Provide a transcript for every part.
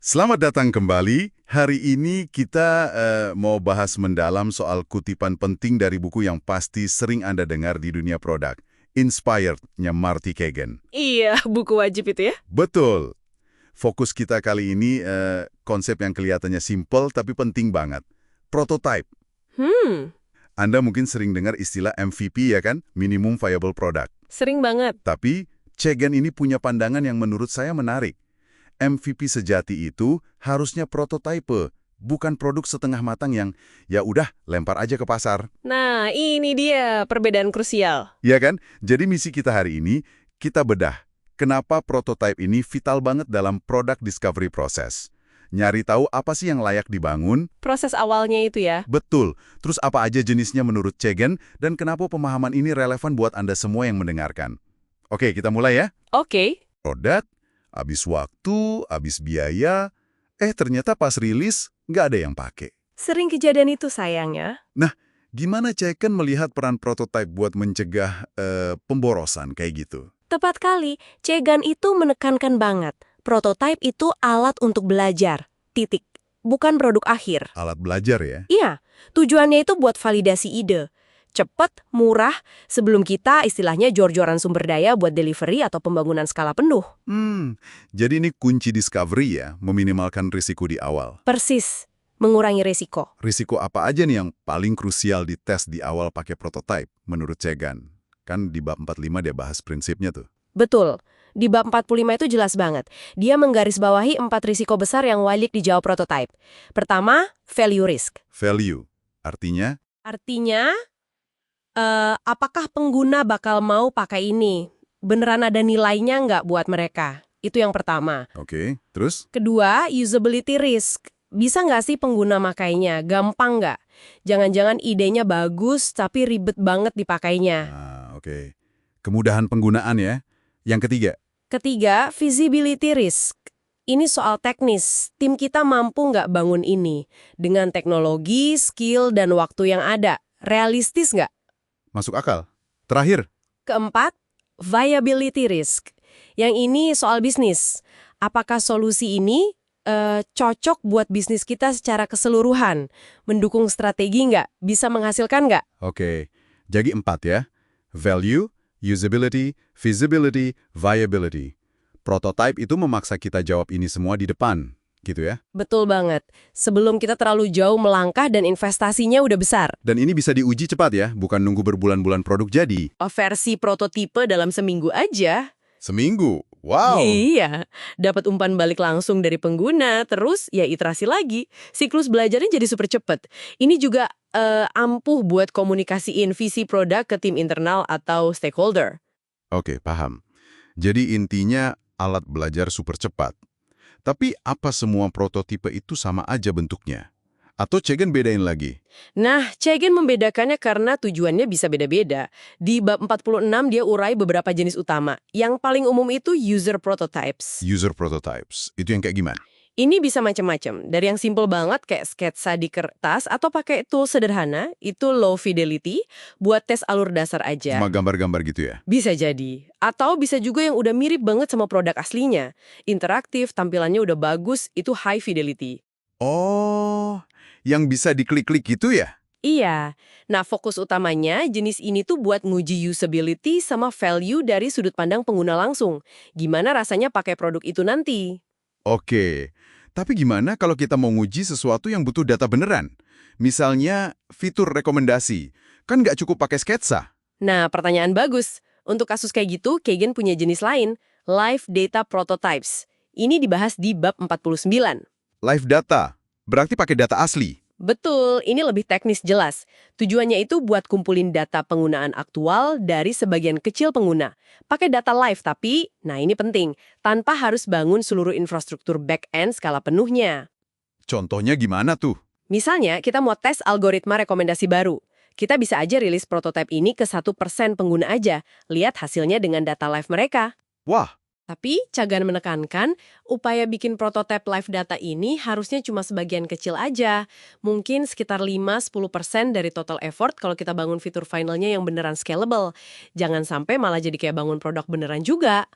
Selamat datang kembali. Hari ini kita mau bahas mendalam soal kutipan penting dari buku yang pasti sering Anda dengar di dunia produk. Inspired-nya Marty Cagan. Iya, buku wajib itu ya? Betul. Fokus kita kali ini konsep yang kelihatannya simple tapi penting banget. Prototype. Hmm, Anda mungkin sering dengar istilah MVP ya kan? Minimum Viable Product. sering banget. Tapi Cagan ini punya pandangan yang menurut saya menarik. MVP sejati itu harusnya prototipe, bukan produk setengah matang yang ya udah lempar aja ke pasar. Nah, ini dia perbedaan krusial. Ya kan? Jadi misi kita hari ini, kita bedah. Kenapa prototipe ini vital banget dalam product discovery proses. Nyari tahu apa sih yang layak dibangun? Proses awalnya itu ya. Betul. Terus apa aja jenisnya menurut Cagan, dan kenapa pemahaman ini relevan buat Anda semua yang mendengarkan. Oke, kita mulai ya. Oke. Produk, habis waktu, habis biaya, ternyata pas rilis, nggak ada yang pakai. Sering kejadian itu sayangnya. Nah, gimana Cagan melihat peran prototipe buat mencegah pemborosan kayak gitu? Tepat kali, Cegan itu menekankan banget. Prototype itu alat untuk belajar. Titik. Bukan produk akhir. Alat belajar ya? Iya, tujuannya itu buat validasi ide. Cepet, murah, sebelum kita istilahnya jor-joran sumber daya buat delivery atau pembangunan skala penuh. Jadi ini kunci discovery ya, meminimalkan risiko di awal. Persis, mengurangi resiko. Risiko apa aja nih yang paling krusial dites di awal pakai prototipe menurut Cagan? Kan di bab 45 dia bahas prinsipnya tuh. Betul. Di bab 45 itu jelas banget. Dia menggarisbawahi 4 risiko besar yang wajib dijawab prototype. Pertama, value risk. Value, artinya, Artinya, apakah pengguna bakal mau pakai ini? Beneran ada nilainya nggak buat mereka? Itu yang pertama. oke, terus? Kedua, usability risk. Bisa nggak sih pengguna makainya? Gampang nggak? Jangan-jangan idenya bagus, tapi ribet banget dipakainya. Oke. Kemudahan penggunaan ya. Yang ketiga, Ketiga, visibility risk. Ini soal teknis. Tim kita mampu nggak bangun ini? Dengan teknologi, skill, dan waktu yang ada. Realistis nggak? masuk akal. Terakhir, Keempat, viability risk. Yang ini soal bisnis. Apakah solusi ini cocok buat bisnis kita secara keseluruhan? Mendukung strategi nggak? Bisa menghasilkan nggak? oke. Jadi 4 ya. Value, usability, feasibility, viability. Prototype itu memaksa kita jawab ini semua di depan, gitu ya. Betul banget. Sebelum kita terlalu jauh melangkah dan investasinya udah besar. Dan ini bisa diuji cepat ya, bukan nunggu berbulan-bulan produk jadi. Versi prototipe dalam seminggu aja. Seminggu, wow. Iya, dapat umpan balik langsung dari pengguna, terus ya iterasi lagi. Siklus belajarnya jadi super cepet. Ini juga ampuh buat komunikasiin visi produk ke tim internal atau stakeholder. Oke, paham. Jadi intinya alat belajar super cepat. Tapi apa semua prototipe itu sama aja bentuknya? Atau Cagan bedain lagi? Nah, Cagan membedakannya karena tujuannya bisa beda-beda. Di bab 46 dia urai beberapa jenis utama. Yang paling umum itu user prototypes. User prototypes, itu yang kayak gimana? Ini bisa macam-macam. Dari yang simple banget kayak sketsa di kertas atau pakai tool sederhana, itu low fidelity, buat tes alur dasar aja. Cuma gambar-gambar gitu ya? Bisa jadi. Atau bisa juga yang udah mirip banget sama produk aslinya. Interaktif, tampilannya udah bagus, itu high fidelity. Oh, yang bisa diklik-klik gitu ya? Iya. Nah, fokus utamanya jenis ini tuh buat nguji usability sama value dari sudut pandang pengguna langsung. Gimana rasanya pakai produk itu nanti? Oke, tapi gimana kalau kita mau nguji sesuatu yang butuh data beneran? Misalnya fitur rekomendasi, kan nggak cukup pakai sketsa. Nah, pertanyaan bagus. Untuk kasus kayak gitu, Cagan punya jenis lain, Live Data Prototypes. Ini dibahas di bab 49. Live data, berarti pakai data asli. Betul, ini lebih teknis jelas. Tujuannya itu buat kumpulin data penggunaan aktual dari sebagian kecil pengguna. Pakai data live tapi, nah ini penting, tanpa harus bangun seluruh infrastruktur back-end skala penuhnya. Contohnya gimana tuh? Misalnya, kita mau tes algoritma rekomendasi baru. Kita bisa aja rilis prototipe ini ke 1% pengguna aja. Lihat hasilnya dengan data live mereka. Wah, Tapi, Cagan menekankan, upaya bikin prototipe live data ini harusnya cuma sebagian kecil aja. Mungkin sekitar 5-10% dari total effort kalau kita bangun fitur finalnya yang beneran scalable. Jangan sampai malah jadi kayak bangun produk beneran juga.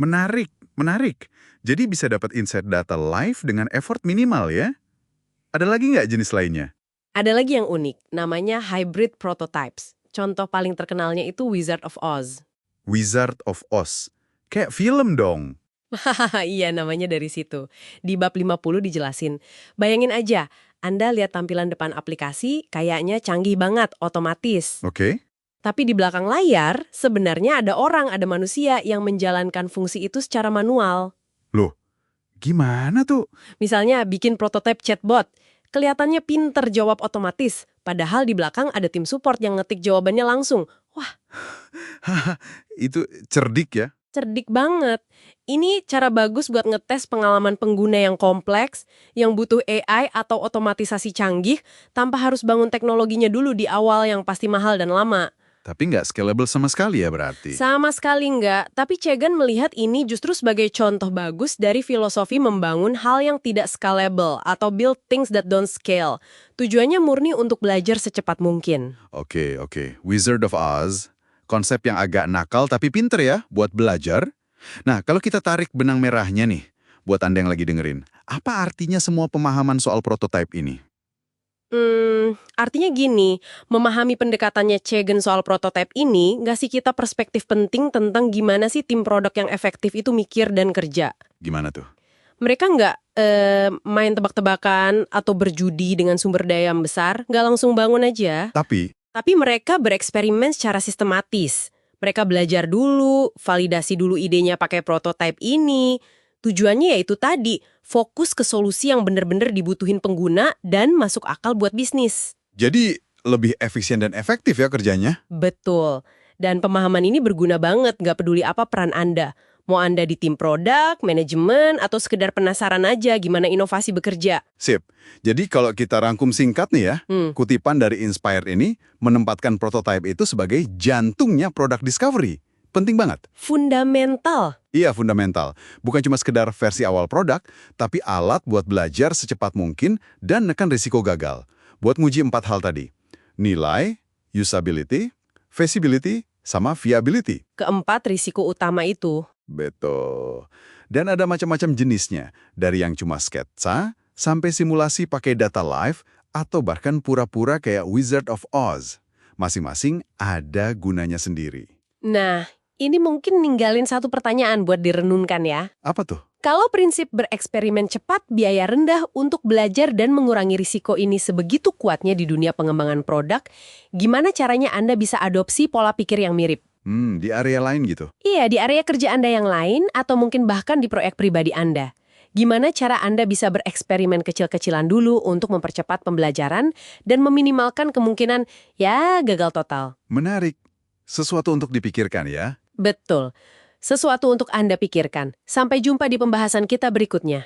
Menarik, menarik. Jadi bisa dapat insight data live dengan effort minimal ya? Ada lagi nggak jenis lainnya? Ada lagi yang unik, namanya hybrid prototypes. Contoh paling terkenalnya itu Wizard of Oz. Wizard of Oz. Kayak film dong. Hahaha, iya namanya dari situ. Di bab 50 dijelasin. Bayangin aja, Anda lihat tampilan depan aplikasi, kayaknya canggih banget, otomatis. Oke. Tapi di belakang layar, sebenarnya ada orang, ada manusia yang menjalankan fungsi itu secara manual. Loh, gimana tuh? Misalnya bikin prototipe chatbot. Kelihatannya pinter jawab otomatis, padahal di belakang ada tim support yang ngetik jawabannya langsung. Wah, Haha, itu cerdik ya? cerdik banget. Ini cara bagus buat ngetes pengalaman pengguna yang kompleks, yang butuh AI atau otomatisasi canggih, tanpa harus bangun teknologinya dulu di awal yang pasti mahal dan lama. Tapi nggak scalable sama sekali ya berarti? Sama sekali enggak, tapi Chegan melihat ini justru sebagai contoh bagus dari filosofi membangun hal yang tidak scalable atau build things that don't scale. Tujuannya murni untuk belajar secepat mungkin. Oke. Wizard of Oz. Konsep yang agak nakal tapi pinter ya buat belajar. Nah, kalau kita tarik benang merahnya nih, buat Anda yang lagi dengerin, apa artinya semua pemahaman soal prototype ini? Artinya gini, memahami pendekatannya Chegan soal prototipe ini ngasih kita perspektif penting tentang gimana sih tim produk yang efektif itu mikir dan kerja. Gimana tuh? Mereka nggak main tebak-tebakan atau berjudi dengan sumber daya yang besar, nggak langsung bangun aja. Tapi mereka bereksperimen secara sistematis. Mereka belajar dulu, validasi dulu idenya pakai prototipe ini. Tujuannya yaitu tadi, fokus ke solusi yang benar-benar dibutuhin pengguna dan masuk akal buat bisnis. Jadi lebih efisien dan efektif ya kerjanya? Betul. Dan pemahaman ini berguna banget, nggak peduli apa peran Anda. Mau Anda di tim produk, manajemen, atau sekedar penasaran aja gimana inovasi bekerja. Sip. Jadi kalau kita rangkum singkat nih ya, kutipan dari Inspired ini menempatkan prototype itu sebagai jantungnya product discovery. Penting banget. Fundamental. Iya, fundamental. Bukan cuma sekedar versi awal produk, tapi alat buat belajar secepat mungkin dan nekan risiko gagal. Buat nguji 4 hal tadi. Nilai, usability, feasibility, sama viability. Keempat, risiko utama itu. Betul. Dan ada macam-macam jenisnya. Dari yang cuma sketsa, sampai simulasi pakai data live, atau bahkan pura-pura kayak Wizard of Oz. Masing-masing ada gunanya sendiri. Nah, ini mungkin ninggalin satu pertanyaan buat direnungkan ya. Apa tuh? Kalau prinsip bereksperimen cepat, biaya rendah untuk belajar dan mengurangi risiko ini sebegitu kuatnya di dunia pengembangan produk, gimana caranya Anda bisa adopsi pola pikir yang mirip? Di area lain gitu? Iya, di area kerja Anda yang lain atau mungkin bahkan di proyek pribadi Anda. Gimana cara Anda bisa bereksperimen kecil-kecilan dulu untuk mempercepat pembelajaran dan meminimalkan kemungkinan, ya, gagal total? Menarik. Sesuatu untuk dipikirkan ya. Betul. Sesuatu untuk Anda pikirkan. Sampai jumpa di pembahasan kita berikutnya.